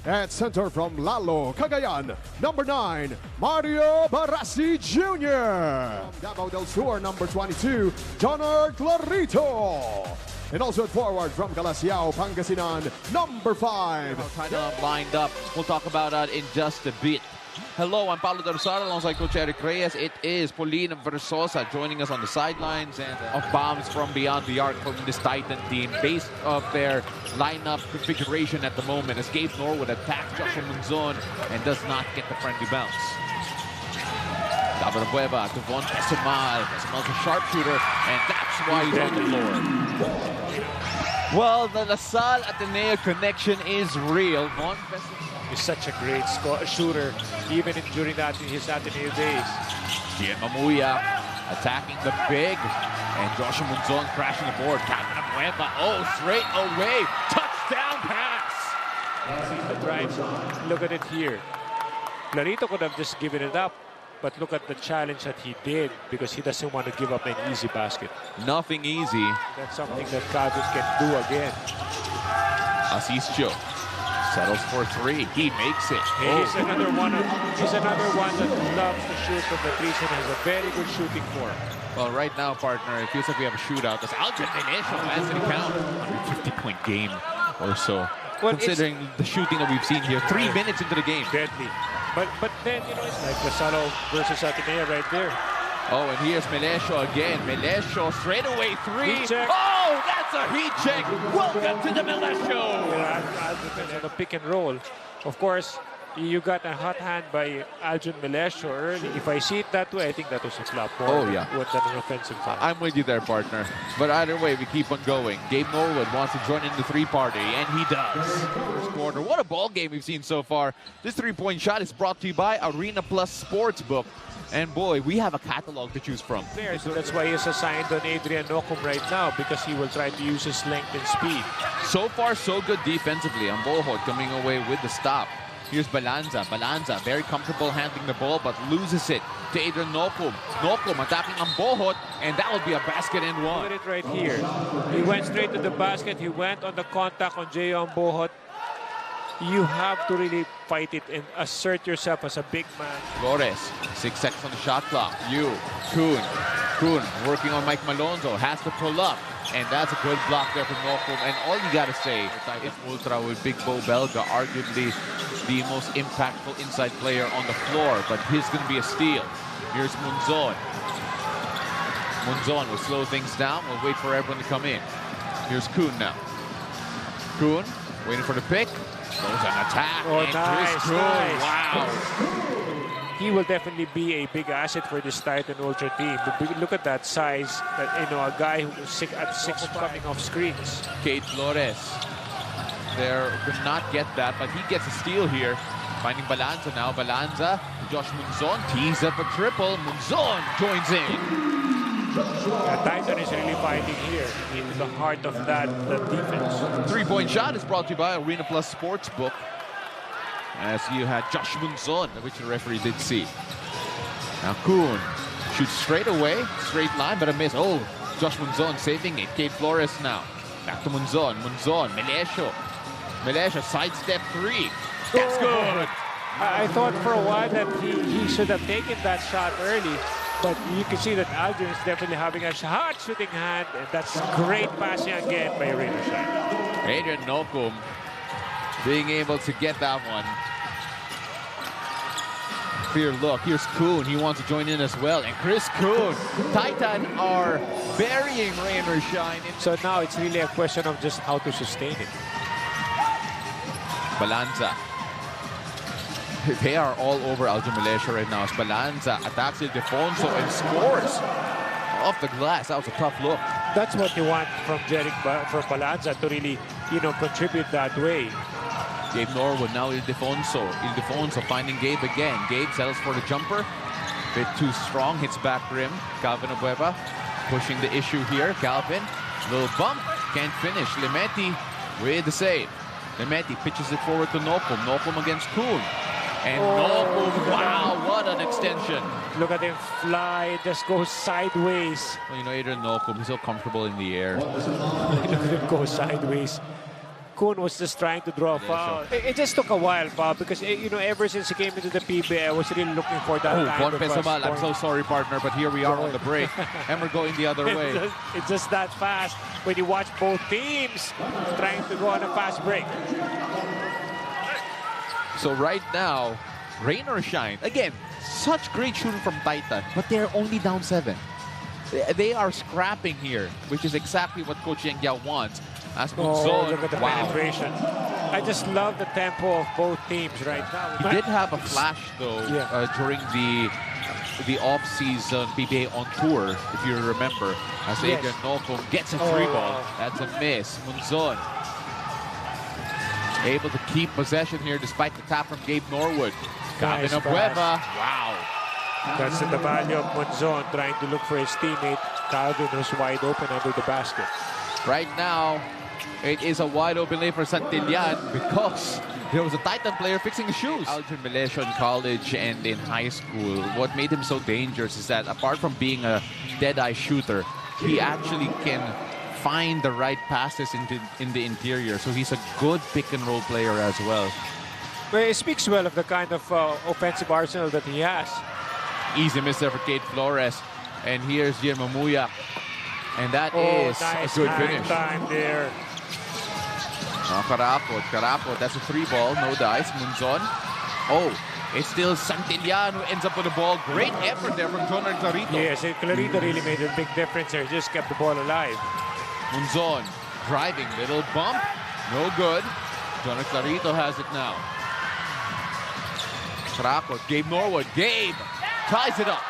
At center from Lalo, Cagayan, number 9, Mario Barasi Jr. From Davao del Sur, number 22, Jonner Clarito. And also at forward from Calasiao, Pangasinan, number 5. Title lined up. We'll talk about that in just a bit. Hello, I'm Paulo Darsara alongside Coach Eric Reyes. It is Pauline Versosa joining us on the sidelines, and of bombs from beyond the arc from this Titan team based off their lineup configuration at the moment as Gabe Norwood attacks Joshua Munzon and does not get the friendly bounce. Davao Cueva to Von Pesumal. Pesumal's a sharpshooter, and that's why he's on the floor. Well, the LaSalle Ateneo connection is real. Von Pesumal is such a great shooter, even during his Ateneo days. Gian Mamuya attacking the big, and Joshua Munzon crashing the board. Captain Cueva, straight away, touchdown pass. See the drive. Look at it here. Clarito could have just given it up, but look at the challenge that he did because he doesn't want to give up an easy basket. Nothing easy. That's something that Calvin can do again. Asisio settles for 3. He makes it. He's another one that loves to shoot from the threes and has a very good shooting form. Well, right now, partner, it feels like we have a shootout. That's Aljon Menesio as it count. 150-point game or so. Well, considering the shooting that we've seen here, 3 minutes into the game. Deadly. But then, it's like LaSalle versus Ateneo right there. Oh, and here's Menesio again. Menesio straight away 3. Oh, that's a heat check. Welcome to the Menesio. Depends on the pick and roll. Of course, you got a hot hand by Aljon Menesio early. If I see it that way, I think that was a flop more than an offensive foul. I'm with you there, partner. But either way, we keep on going. Gabe Norwood wants to join in the 3-party, and he does. First quarter. What a ball game we've seen so far. This 3-point shot is brought to you by Arena Plus Sportsbook. And boy, we have a catalog to choose from. So that's why he's assigned on Adrian Nocum right now, because he will try to use his length and speed. So far, so good defensively. Ambohot coming away with the stop. Here's Balanza. Balanza very comfortable handling the ball, but loses it to Adrian Nocum. Nocum attacking Ambohot, and that would be a basket and one. Look at it right here. He went straight to the basket. He went on the contact on J.O. Ambohot. You have to really fight it and assert yourself as a big man. Flores, 6 seconds on the shot clock. Kuhn working on Mike Malonzo, has to pull up. And that's a good block there from Nocum. And all you got to say is Ultra with Big Bo Belga, arguably the most impactful inside player on the floor. But he's going to be a steal. Here's Munzon. Munzon will slow things down. We'll wait for everyone to come in. Here's Kuhn now. Kuhn waiting for the pick. Goes an attack. Oh, nice. Wow. He will definitely be a big asset for this Titan Ultra team. But look at that size. A guy who's 6'6" coming off screens. Kate Flores. There could not get that, but he gets a steal here. Finding Balanza now. Balanza. Josh Munzon tees up a triple. Munzon joins in. Titan is really fighting here in the heart of that defense. 3-point shot is brought to you by Arena Plus Sportsbook. As you had Josh Munzon, which the referee did see. Now Kuhn shoots straight away, straight line, but a miss. Oh, Josh Munzon saving it. Kate Flores now. Back to Munzon. Munzon, Menesio. Menesio sidestep 3. That's good. I thought for a while that he should have taken that shot early. But you can see that Aljon is definitely having a hard shooting hand, and that's great passing again by Reno Shine. Adrian Nocum being able to get that one. Here, look, here's Kuhn. He wants to join in as well. And Chris Kuhn. Titan are burying Rainer Shine. So now it's really a question of just how to sustain it. Balanza. They are all over Aljon Menesio right now. Balanza attacks Ildefonso and scores off the glass. That was a tough look. That's what you want from Balanza to really, contribute that way. Gabe Norwood, now Ildefonso. Ildefonso finding Gabe again. Gabe settles for the jumper. Bit too strong, hits back rim. Calvin Abueva pushing the issue here. Calvin, little bump, can't finish. Limeti with the save. Limeti pitches it forward to Nocum. Nocum against Kuhn. And Nocum, wow, what an extension. Look at him fly, just goes sideways. Well, Adrian Nocum, he's so comfortable in the air. Look at him go sideways. Kun was just trying to draw a foul. It just took a while, Bob, because ever since he came into the PBA, I was really looking for that kind Juan of Pesumal, I'm so sorry, partner, but here we are on the break, and we're going the other way. It's just that fast when you watch both teams trying to go on a fast break. So right now, rain or shine. Again, such great shooting from Titan, but they're only down 7. They are scrapping here, which is exactly what Coach Yang Yao wants. As Munzon, look at the penetration. I just love the tempo of both teams right now. He did have a flash, though, during the off-season PBA on tour, if you remember, as Adrian Nocum gets a free ball. That's a miss. Munzon able to keep possession here despite the tap from Gabe Norwood. Nice Bueva. Wow. That's the value of Munzon trying to look for his teammate. Calvin was wide open under the basket. Right now, it is a wide open lane for Santillan because there was a Titan player fixing his shoes. Aldrin Melesio in college and in high school, what made him so dangerous is that apart from being a dead-eye shooter, he actually can find the right passes in the interior. So he's a good pick-and-roll player as well. But it speaks well of the kind of offensive arsenal that he has. Easy miss there for Kate Flores. And here's Guillermo Muya. And that is nice a good finish. Time there. Carapot, that's a 3-ball, no dice. Munzon. It's still Santillan who ends up with the ball. Great effort there from Jonathan Clarito. Yes, Clarito really made a big difference there. Just kept the ball alive. Munzon driving, little bump, no good. Jonathan Clarito has it now. Carapot, Gabe Norwood. Gabe ties it up.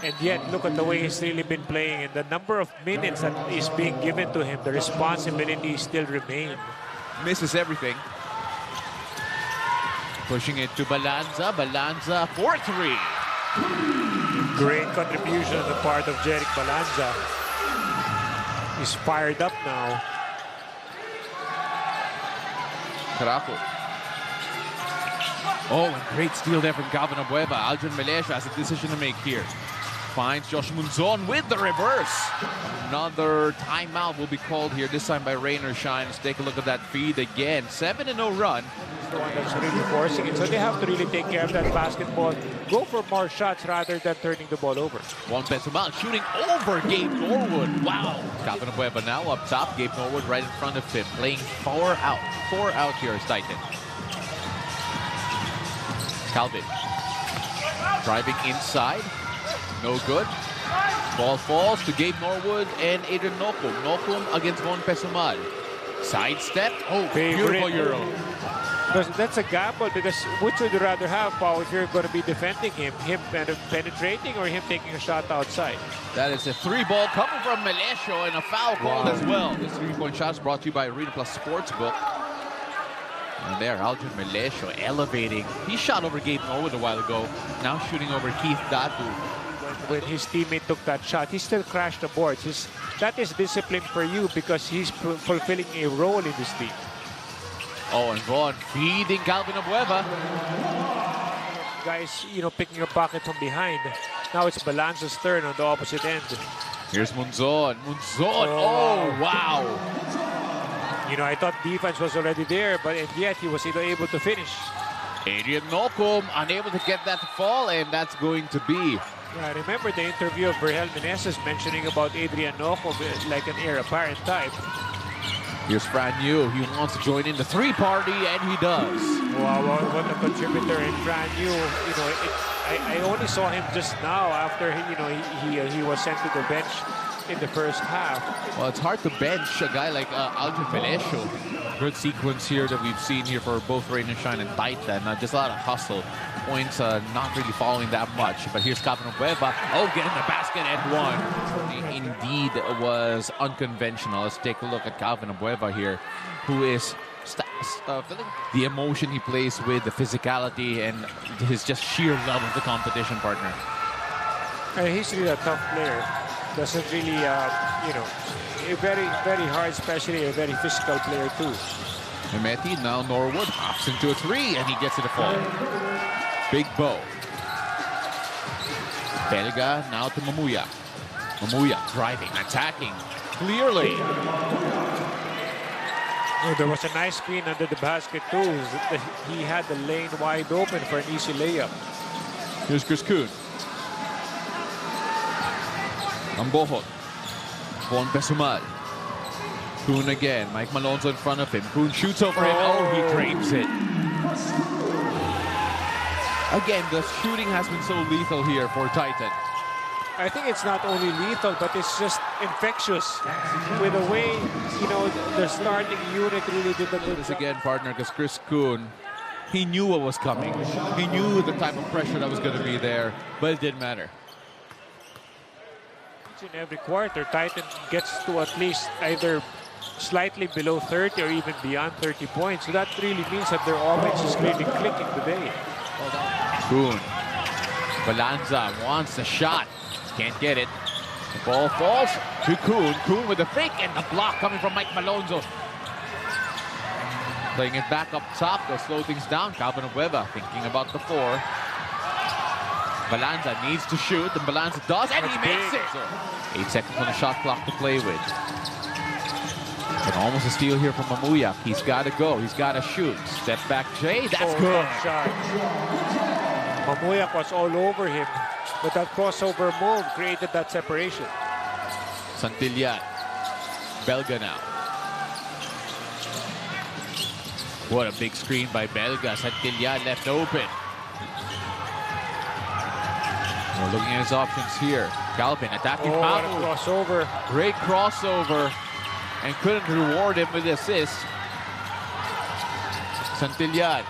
And yet, look at the way he's really been playing and the number of minutes that is being given to him. The responsibility still remains. Misses everything. Pushing it to Balanza. Balanza for 3. Great contribution on the part of Jeric Balanza. He's fired up now. Carapot. And great steal there from Calvin Abueva. Aldrin Melesio has a decision to make here. Finds Josh Munzon with the reverse. Another timeout will be called here, this time by Rain or Shine. Let's take a look at that feed again. 7-0 run. It's the one that's really forcing it. So they have to really take care of that basketball. Go for more shots rather than turning the ball over. Juan Pesumal shooting over Gabe Norwood. Wow. Calvin Abueva now up top. Gabe Norwood right in front of him. Playing 4 out. 4 out here is Titan. Calvin driving inside. No good. Ball falls to Gabe Norwood and Adrian Nocum. Nocum against Juan Pesumal. Sidestep. Beautiful Euro. That's a gamble because which would you rather have, Paul, if you're going to be defending him? Him penetrating or him taking a shot outside? That is a 3-ball coming from Melesio and a foul called as well. This 3-point shot is brought to you by Arena Plus Sportsbook. And there, Aldrin Melesio elevating. He shot over Gabe Norwood a while ago. Now shooting over Keith Datu. When his teammate took that shot, he still crashed the boards. That is discipline for you because he's fulfilling a role in this team. And Ron feeding Calvin Abueva. Guys, picking a bucket from behind. Now it's Balanza's turn on the opposite end. Here's Munzon. Wow. I thought defense was already there, but yet he was able to finish. Adrian Nocum unable to get that to fall, and that's going to be. I remember the interview of Berhel Meneses mentioning about Adrian Nocum like an heir apparent type. Here's Fran Yu. He wants to join in the 3 party, and he does. Wow, what a contributor in Fran Yu. I only saw him just now after he was sent to the bench in the first half. Well, it's hard to bench a guy like Aldrin Melesio. Good sequence here that we've seen here for both Rain and Shine and Titan. Just a lot of hustle. Points not really following that much. But here's Calvin Abueva. Getting the basket at 1. Indeed was unconventional. Let's take a look at Calvin Abueva here, who is feeling the emotion he plays with, the physicality, and his just sheer love of the competition, partner. He's really a tough player. Doesn't really, very, very hard, especially a very physical player too. Himeti, now Norwood hops into a 3, and he gets it to fall. Big Bo. Belga now to Mamuya. Mamuya driving, attacking, clearly. Oh, there was a nice screen under the basket too. He had the lane wide open for an easy layup. Here's Chris Kuhn. Ambohot. Von Besumal. Kuhn again. Mike Malonzo in front of him. Kuhn shoots over him. Oh, he drains it. Again, the shooting has been so lethal here for Titan. I think it's not only lethal, but it's just infectious. With the way, you know, the starting unit really did the good This job. again, partner, because Chris Kuhn, he knew what was coming. He knew the type of pressure that was going to be there, but it didn't matter. In every quarter, Titan gets to at least either slightly below 30 or even beyond 30 points. So that really means that their offense is really clicking today. Kuhn. Balanza wants the shot. Can't get it. The ball falls to Kuhn. Kuhn with a fake and the block coming from Mike Malonzo. Playing it back up top. They'll slow things down. Calvin Abueva thinking about the 4. Balanza needs to shoot, and Balanza does, and he makes it! 8 seconds on the shot clock to play with. And almost a steal here from Mamuya. He's got to go. He's got to shoot. Step back, Jay. That's good. Shot. Mamuya was all over him, but that crossover move created that separation. Santillan. Belga now. What a big screen by Belga. Santillan left open. We're looking at his options here. Calvin attacking foul. Crossover. Great crossover. And couldn't reward him with the assist. Santillan.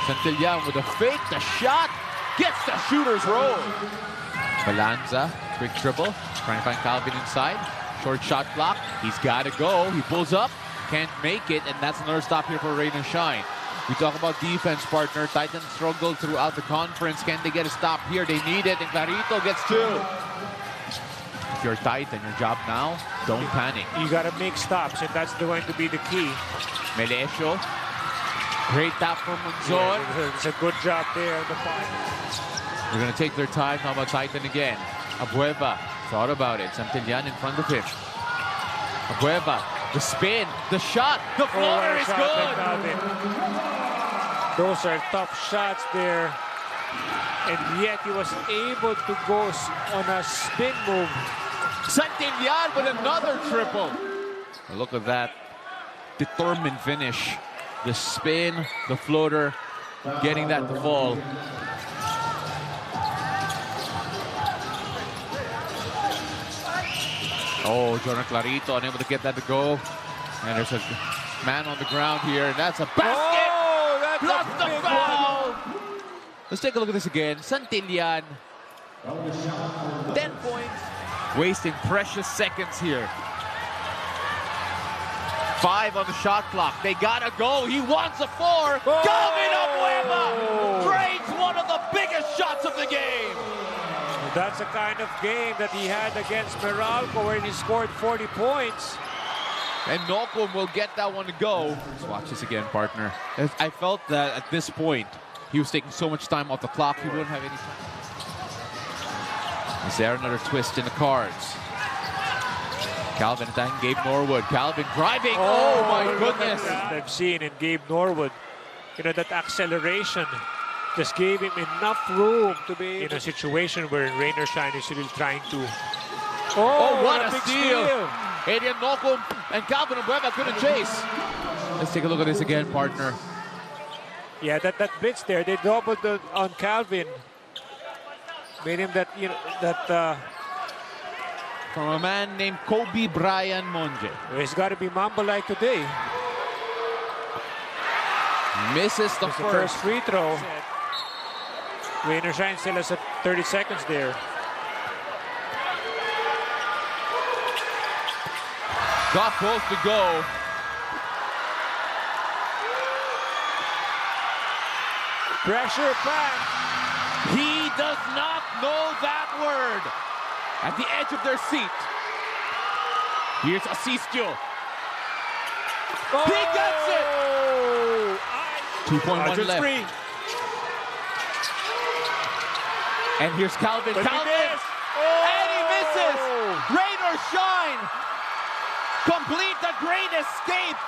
Santillan with a fake. The shot. Gets the shooter's roll. Balanza. Quick dribble. Trying to find Calvin inside. Short shot clock. He's got to go. He pulls up. Can't make it. And that's another stop here for Rain and Shine. We talk about defense, partner. Titans struggled throughout the conference. Can they get a stop here? They need it, and Clarito gets 2. If you're Titan, your job now, don't panic. You got to make stops, and that's going to be the key. Melesio. Great tap from Munzon. Yeah, it's a good job there on the point. They're going to take their time. How about Titan again? Abueva thought about it. Santillan in front of him. Abueva. The spin, the shot, the floater is good. Those are tough shots there. And yet he was able to go on a spin move. Santillan with another triple. Look at that determined finish. The spin, the floater, getting that to fall. Oh, Jonah Clarito unable to get that to go. And there's a man on the ground here, and that's a basket! Oh, that's plus a the big foul! one. Let's take a look at this again. Santillan, 10 points, wasting precious seconds here. 5 on the shot clock. They gotta go. He wants a 4. Calvin Abueva trades one of the biggest shots of the game. That's the kind of game that he had against Meralco, where he scored 40 points. And Nocum will get that one to go. Let's watch this again, partner. I felt that at this point, he was taking so much time off the clock, he wouldn't have any time. Is there another twist in the cards? Calvin attacking Gabe Norwood. Calvin driving. Oh my goodness. I've seen in Gabe Norwood, you know, that acceleration just gave him enough room to be in a situation where Rain or Shine is really trying to. Oh, what a steal. Adrian Nocum and Calvin Abueva couldn't chase. Let's take a look at this again, partner. Yeah, that blitz there, they doubled on Calvin. Made him that, you know, that. From a man named Kobe Brian Monje. He's got to be Mamba-like today. Misses the first free throw. Rain or Shine still has 30 seconds there. Got close to go. Pressure back. He does not know that word. At the edge of their seat. Here's Asistio. He gets it! 2.1 left. Free. And here's Calvin. But Calvin! And he misses! Rain or Shine! Complete the great escape